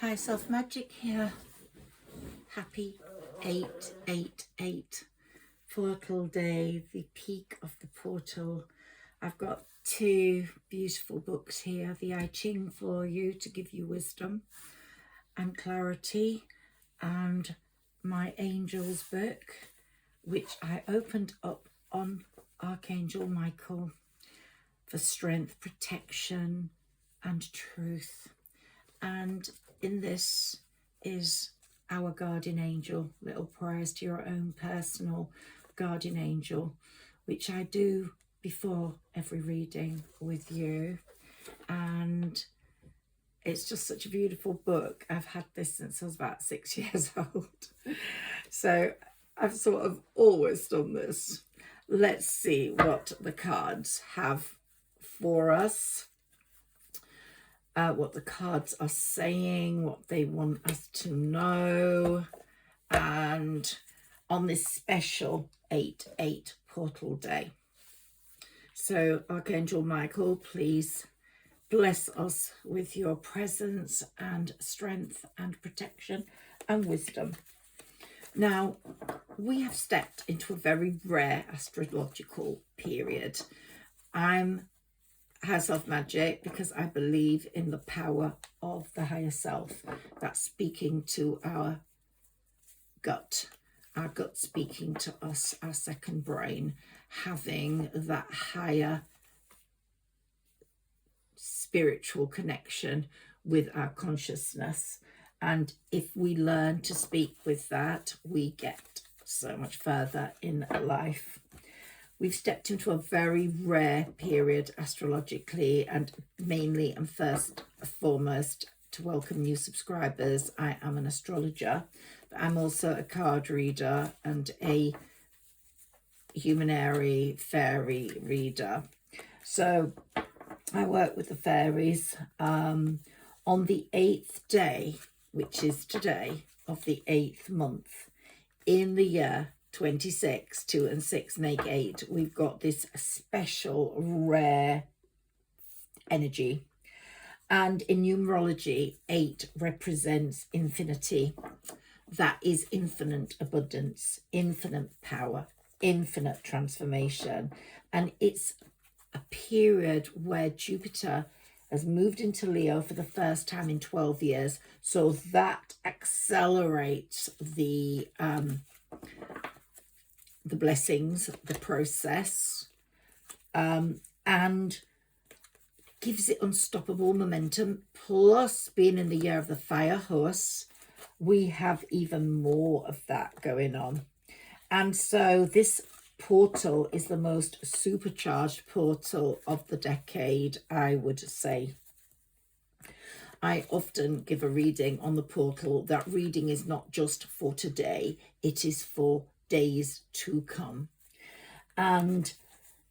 Higherself Magic here. Happy 888 portal day, the peak of the portal. I've got two beautiful books here, the I Ching for you to give you wisdom and clarity, and my Angels book, which I opened up on Archangel Michael for strength, protection and truth. And in this is our guardian angel, little prayers to your own personal guardian angel, which I do before every reading with you. And it's just such a beautiful book. I've had this since I was about 6 years old. So I've sort of always done this. Let's see what the cards have for us. What the cards are saying, what they want us to know, and on this special 8/8 portal day. So Archangel Michael, please bless us with your presence and strength and protection and wisdom. Now, we have stepped into a very rare astrological period. I'm Higherself Magic because I believe in the power of the higher self. That's speaking to our gut speaking to us, our second brain, having that higher spiritual connection with our consciousness. And if we learn to speak with that, we get so much further in life. We've stepped into a very rare period astrologically, and mainly and first and foremost to welcome new subscribers. I am an astrologer, but I'm also a card reader and a humanary fairy reader. So I work with the fairies on the 8th day, which is today, of the 8th month in the year 26, 2 and 6 make 8. We've got this special rare energy, and in numerology 8 represents infinity. That is infinite abundance, infinite power, infinite transformation. And it's a period where Jupiter has moved into Leo for the first time in 12 years, so that accelerates the blessings, the process, and gives it unstoppable momentum. Plus, being in the year of the fire horse, we have even more of that going on. And so this portal is the most supercharged portal of the decade, I would say. I often give a reading on the portal. That reading is not just for today, it is for days to come. And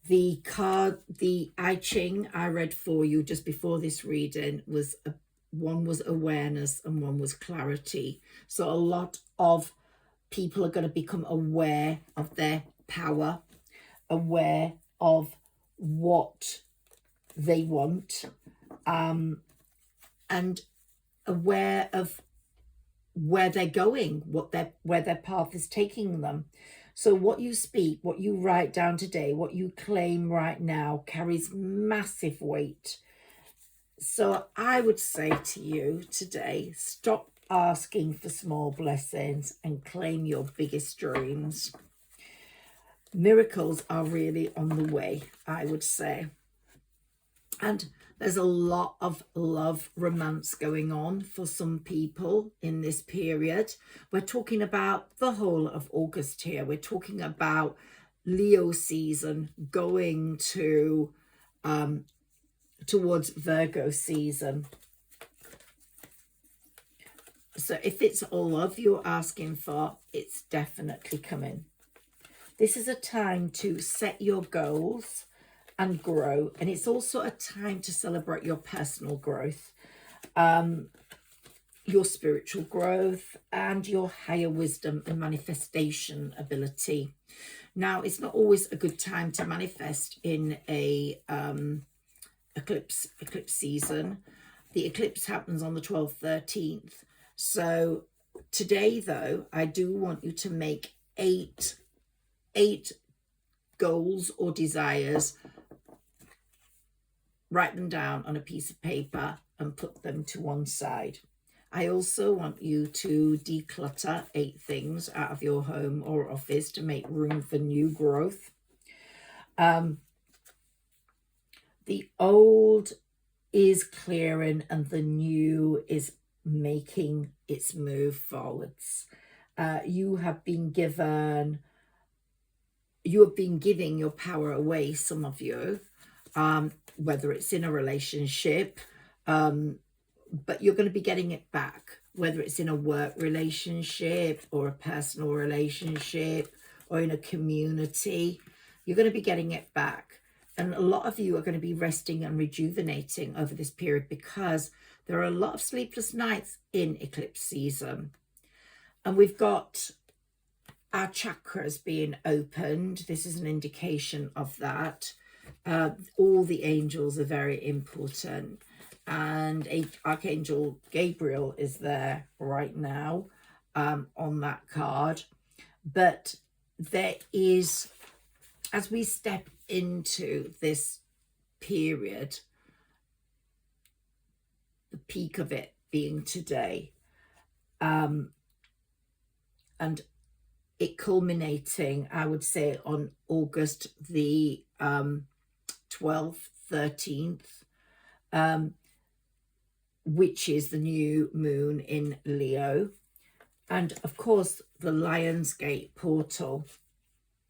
the card, the I Ching I read for you just before this reading was one was awareness and one was clarity. So a lot of people are going to become aware of their power, aware of what they want, and aware of where they're going, where their path is taking them. So what you speak, what you write down today, what you claim right now carries massive weight. So I would say to you today, stop asking for small blessings and claim your biggest dreams. Miracles are really on the way, I would say. And there's a lot of love, romance going on for some people in this period. We're talking about the whole of August here. We're talking about Leo season going to towards Virgo season. So if it's all love you're asking for, it's definitely coming. This is a time to set your goals and grow, and it's also a time to celebrate your personal growth, your spiritual growth, and your higher wisdom and manifestation ability. Now, it's not always a good time to manifest in a eclipse season. the eclipse happens on the 12th, 13th. So today, though, I do want you to make eight goals or desires, write them down on a piece of paper and put them to one side. I also want you to declutter 8 things out of your home or office to make room for new growth. The old is clearing and the new is making its move forwards. You have been giving your power away, some of you, whether it's in a relationship, but you're going to be getting it back, whether it's in a work relationship or a personal relationship or in a community. You're going to be getting it back. And a lot of you are going to be resting and rejuvenating over this period because there are a lot of sleepless nights in eclipse season. And we've got our chakras being opened. This is an indication of that. All the angels are very important. And Archangel Gabriel is there right now on that card. But there is, as we step into this period, the peak of it being today, and it culminating, I would say, on August the 12th, 13th, which is the new moon in Leo. And of course, the Lionsgate portal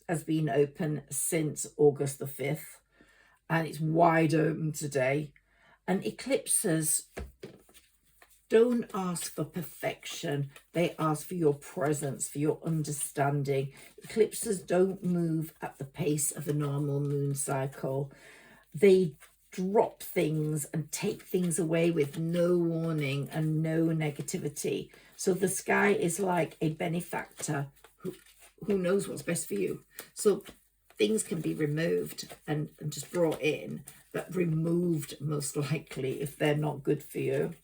has been open since August the 5th, and it's wide open today. And eclipses don't ask for perfection, they ask for your presence, for your understanding. Eclipses don't move at the pace of a normal moon cycle. They drop things and take things away with no warning and no negativity. So the sky is like a benefactor who knows what's best for you. So things can be removed and just brought in, but removed most likely if they're not good for you.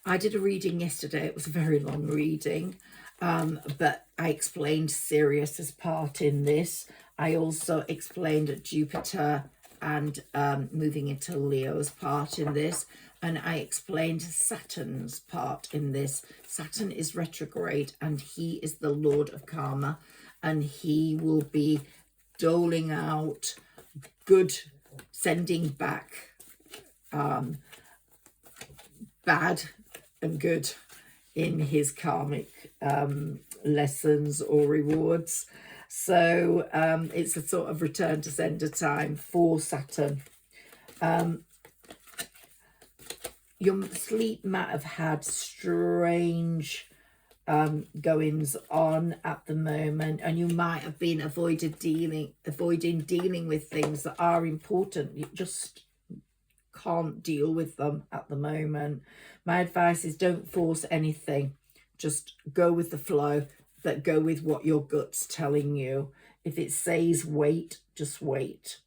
I did a reading yesterday. It was a very long reading, but I explained Sirius's part in this. I also explained Jupiter and moving into Leo's part in this. And I explained Saturn's part in this. Saturn is retrograde and he is the Lord of Karma, and he will be doling out good, sending back bad and good in his karmic lessons or rewards. So it's a sort of return to sender time for Saturn. Your sleep might have had strange goings on at the moment, and you might have been avoiding dealing with things that are important. You just can't deal with them at the moment. My advice is don't force anything. Just go with the flow, but go with what your gut's telling you. If it says wait, just wait.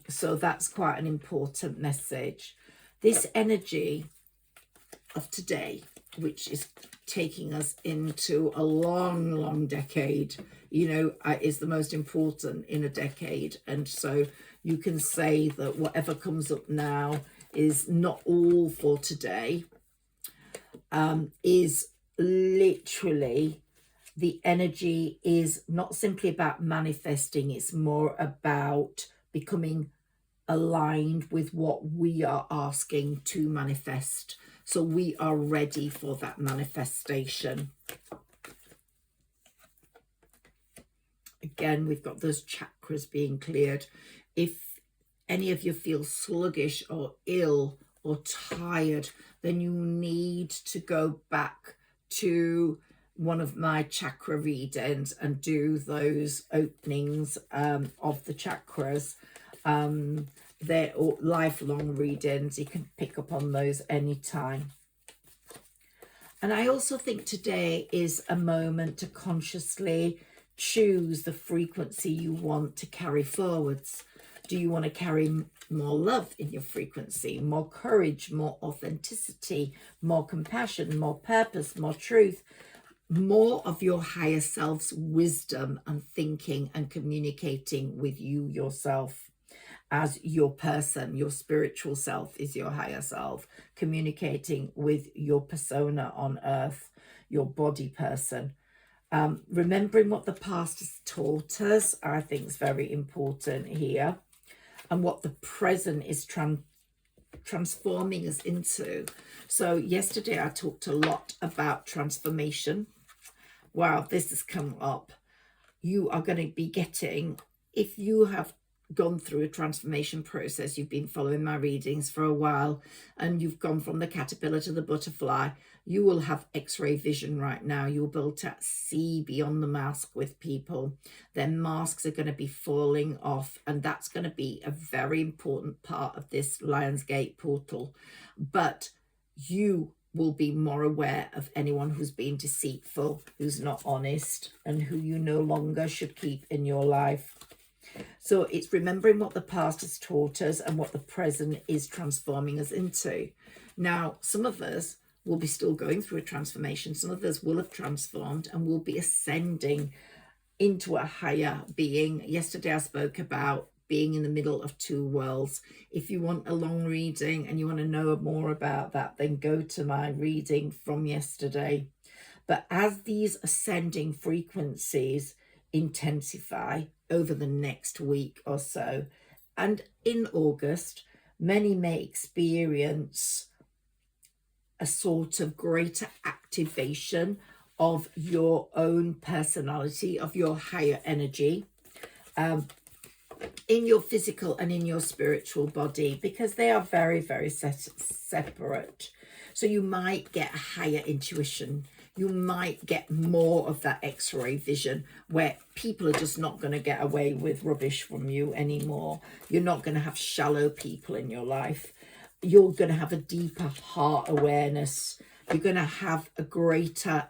So that's quite an important message. This energy of today, which is taking us into a long, long decade, you know, is the most important in a decade. And so you can say that whatever comes up now is not all for today, is literally, the energy is not simply about manifesting, it's more about becoming aligned with what we are asking to manifest. So we are ready for that manifestation. Again, we've got those chakras being cleared. If any of you feel sluggish or ill or tired, then you need to go back to one of my chakra readings and do those openings of the chakras. They're all lifelong readings. You can pick up on those anytime. And I also think today is a moment to consciously choose the frequency you want to carry forwards. Do you want to carry more love in your frequency, more courage, more authenticity, more compassion, more purpose, more truth, more of your higher self's wisdom and thinking and communicating with you yourself as your person? Your spiritual self is your higher self, communicating with your persona on earth, your body person. Remembering what the past has taught us, I think, is very important here, and what the present is transforming us into. So yesterday I talked a lot about transformation. Wow, this has come up. You are going to be getting, if you have gone through a transformation process, you've been following my readings for a while, and you've gone from the caterpillar to the butterfly, you will have x-ray vision right now. You'll be able to see beyond the mask with people. Their masks are going to be falling off, and that's going to be a very important part of this Lionsgate portal. But you will be more aware of anyone who's been deceitful, who's not honest, and who you no longer should keep in your life. So it's remembering what the past has taught us and what the present is transforming us into. Now, some of us will be still going through a transformation. Some of us will have transformed and will be ascending into a higher being. Yesterday I spoke about being in the middle of two worlds. If you want a long reading and you want to know more about that, then go to my reading from yesterday. But as these ascending frequencies intensify over the next week or so, and in August, many may experience a sort of greater activation of your own personality, of your higher energy, in your physical and in your spiritual body, because they are very, very separate. So you might get a higher intuition. You might get more of that x-ray vision, where people are just not going to get away with rubbish from you anymore. You're not going to have shallow people in your life. You're going to have a deeper heart awareness. You're going to have a greater,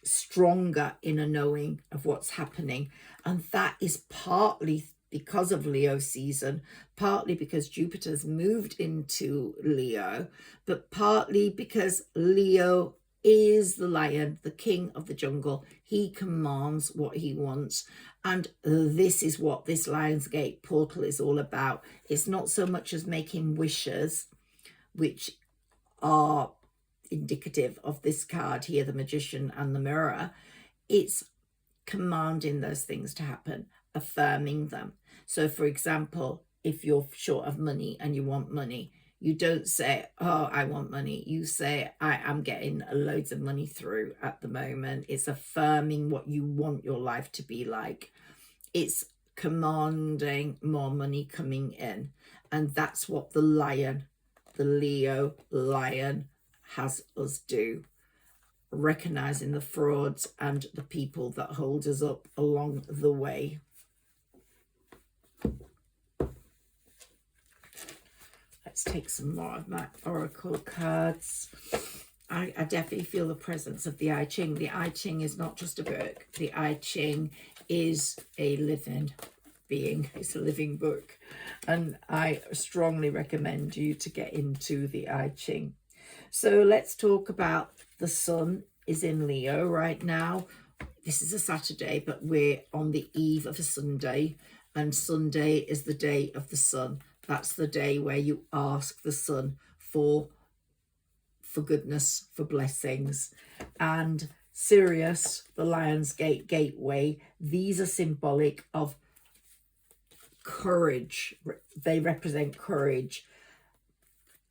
stronger inner knowing of what's happening. And that is partly because of Leo season, partly because Jupiter's moved into Leo, but partly because Leo is the lion, the king of the jungle. He commands what he wants. And this is what this Lionsgate portal is all about. It's not so much as making wishes, which are indicative of this card here, the Magician and the Mirror. It's commanding those things to happen, affirming them. So for example, if you're short of money and you want money, you don't say, oh, I want money. You say, I am getting loads of money through at the moment. It's affirming what you want your life to be like. It's commanding more money coming in. And that's what the lion, the Leo lion, has us do. Recognizing the frauds and the people that hold us up along the way. Let's take some more of my oracle cards. I definitely feel the presence of the I Ching. The I Ching is not just a book. The I Ching is a living being. It's a living book. And I strongly recommend you to get into the I Ching. So let's talk about the sun is in Leo right now. This is a Saturday, but we're on the eve of a Sunday. And Sunday is the day of the sun. That's the day where you ask the sun for goodness, for blessings. And Sirius, the Lionsgate gateway, these are symbolic of courage. They represent courage,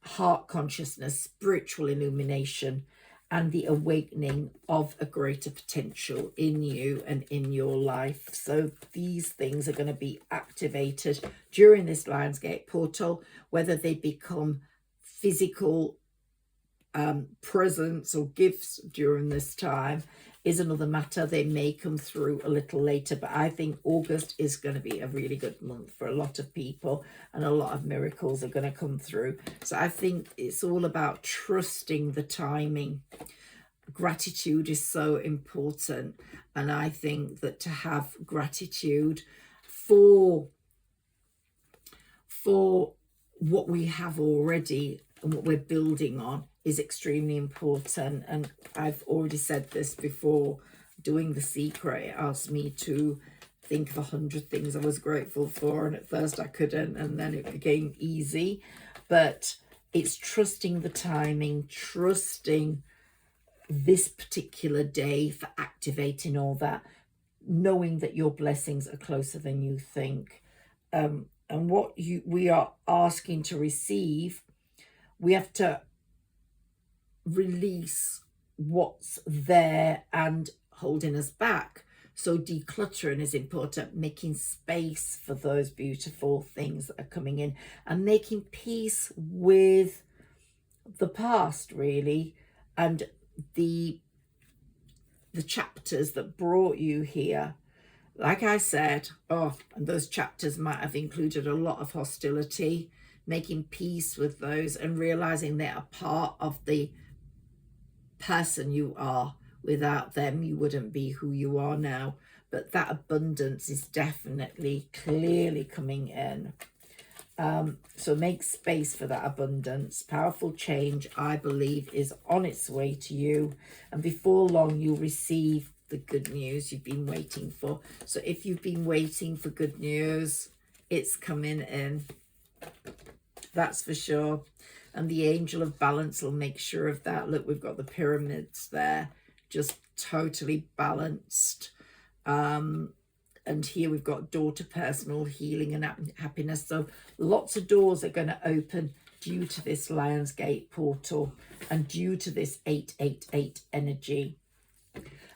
heart consciousness, spiritual illumination, and the awakening of a greater potential in you and in your life. So these things are going to be activated during this Lionsgate portal. Whether they become physical presents or gifts during this time is another matter. They may come through a little later, but I think August is going to be a really good month for a lot of people, and a lot of miracles are going to come through. So I think it's all about trusting the timing. Gratitude is so important, and I think that to have gratitude for what we have already and what we're building on is extremely important. And I've already said this before. Doing The Secret, it asked me to think of 100 things I was grateful for, and at first I couldn't, and then it became easy. But it's trusting the timing, trusting this particular day for activating all that, knowing that your blessings are closer than you think. And what we are asking to receive, we have to release what's there and holding us back. So decluttering is important, making space for those beautiful things that are coming in, and making peace with the past, really, and the chapters that brought you here. Like I said, and those chapters might have included a lot of hostility, making peace with those and realizing they are part of the person you are. Without them, you wouldn't be who you are now. But that abundance is definitely, clearly coming in. So make space for that abundance. Powerful change, I believe, is on its way to you. And before long, you'll receive the good news you've been waiting for. So if you've been waiting for good news, it's coming in. That's for sure. And the angel of balance will make sure of that. Look, we've got the pyramids there, just totally balanced. And here we've got door to personal healing and happiness. So lots of doors are going to open due to this Lionsgate portal and due to this 888 energy.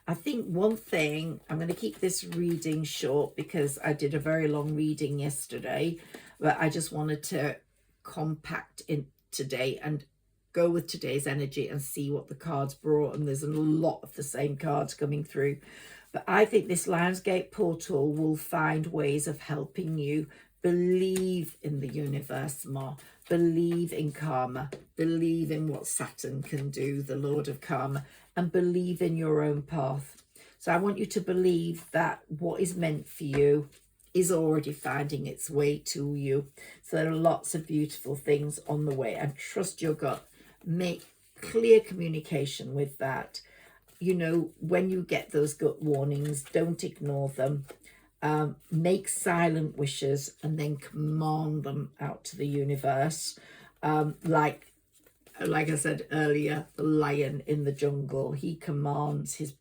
I think one thing, I'm going to keep this reading short because I did a very long reading yesterday, but I just wanted to compact in today and go with today's energy and see what the cards brought. And there's a lot of the same cards coming through. But I think this Lionsgate portal will find ways of helping you believe in the universe more, believe in karma, believe in what Saturn can do, the Lord of Karma, and believe in your own path. So I want you to believe that what is meant for you is already finding its way to you. So there are lots of beautiful things on the way, and trust your gut. Make clear communication with that. You know, when you get those gut warnings, don't ignore them. Make silent wishes and then command them out to the universe. Like I said earlier, the lion in the jungle, he commands his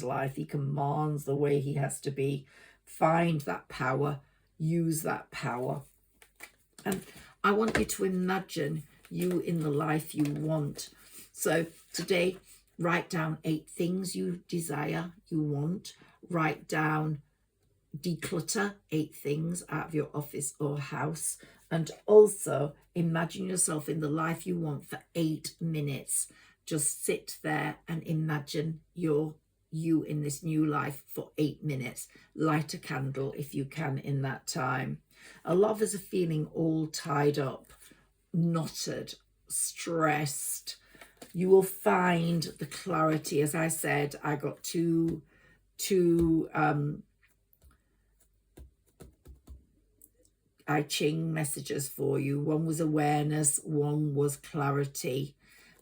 life. He commands the way he has to be. Find that power, use that power. And I want you to imagine you in the life you want. So today, write down 8 things you desire, you want. Write down, declutter 8 things out of your office or house. And also imagine yourself in the life you want for 8 minutes. Just sit there and imagine you in this new life for 8 minutes. Light a candle if you can in that time. A lot of us are feeling all tied up, knotted, stressed. You will find the clarity. As I said, I got two I Ching messages for you. One was awareness, one was clarity.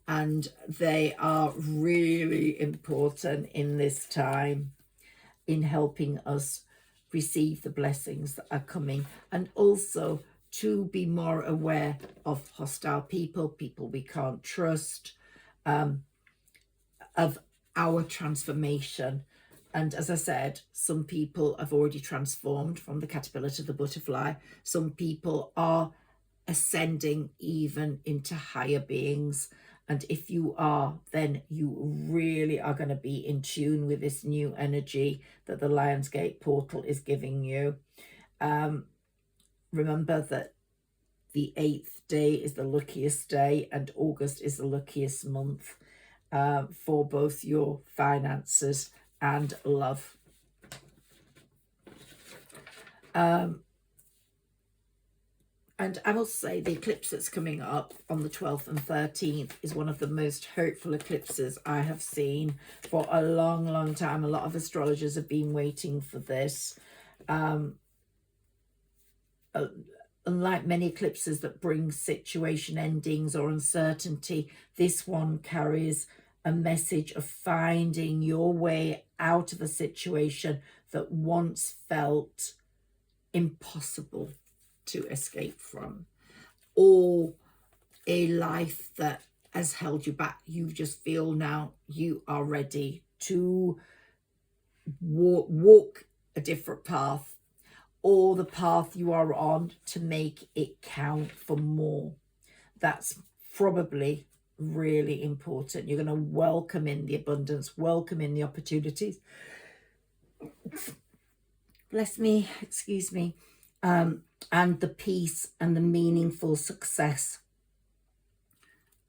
And they are really important in this time in helping us receive the blessings that are coming, and also to be more aware of hostile people we can't trust, of our transformation. And as I said, some people have already transformed from the caterpillar to the butterfly. Some people are ascending even into higher beings. And if you are, then you really are going to be in tune with this new energy that the Lionsgate portal is giving you. Remember that the 8th day is the luckiest day, and August is the luckiest month for both your finances and love. And I will say the eclipse that's coming up on the 12th and 13th is one of the most hopeful eclipses I have seen for a long, long time. A lot of astrologers have been waiting for this. Unlike many eclipses that bring situation endings or uncertainty, this one carries a message of finding your way out of a situation that once felt impossible to escape from, or a life that has held you back. You just feel now you are ready to walk a different path, or the path you are on to make it count for more. That's probably really important. You're going to welcome in the abundance, welcome in the opportunities. Bless me, excuse me. And the peace and the meaningful success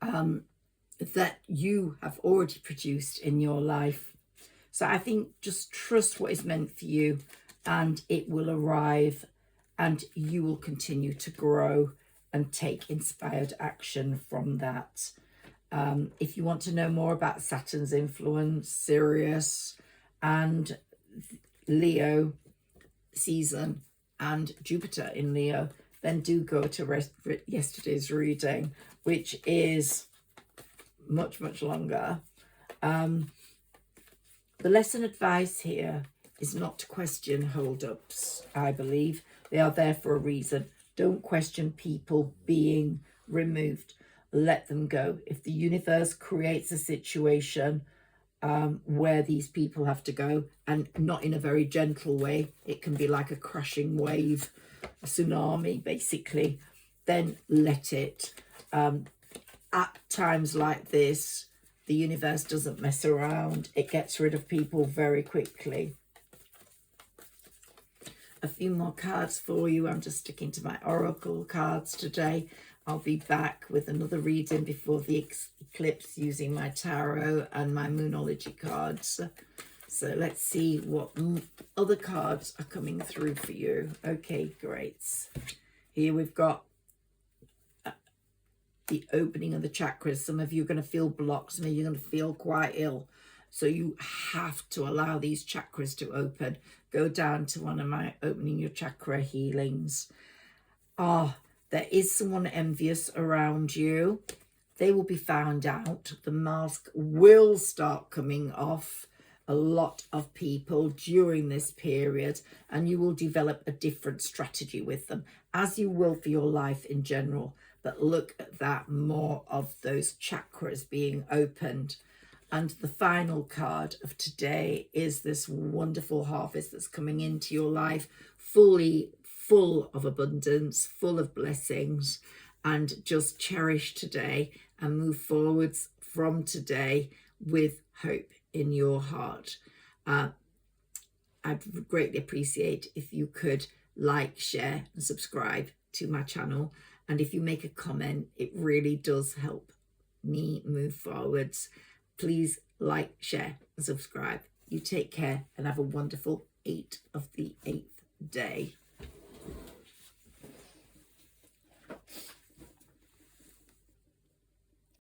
that you have already produced in your life. So I think just trust what is meant for you, and it will arrive, and you will continue to grow and take inspired action from that. If you want to know more about Saturn's influence, Sirius and Leo season, and Jupiter in Leo, then do go to yesterday's reading, which is much, much longer. The lesson advice here is not to question hold-ups, I believe. They are there for a reason. Don't question people being removed. Let them go. If the universe creates a situation where these people have to go, and not in a very gentle way, it can be like a crashing wave, a tsunami basically, then let it. At times like this, the universe doesn't mess around. It gets rid of people very quickly. A few more cards for you. I'm just sticking to my oracle cards today. I'll be back with another reading before the eclipse using my tarot and my moonology cards. So let's see what other cards are coming through for you. Okay, great. Here we've got the opening of the chakras. Some of you are going to feel blocked. Some of you are going to feel quite ill. So you have to allow these chakras to open. Go down to one of my opening your chakra healings. There is someone envious around you. They will be found out. The mask will start coming off a lot of people during this period, and you will develop a different strategy with them, as you will for your life in general. But look at that, more of those chakras being opened. And the final card of today is this wonderful harvest that's coming into your life, full of abundance, full of blessings, and just cherish today and move forwards from today with hope in your heart. I'd greatly appreciate if you could like, share and subscribe to my channel. And if you make a comment, it really does help me move forwards. Please like, share and subscribe. You take care and have a wonderful 8 of the 8th day.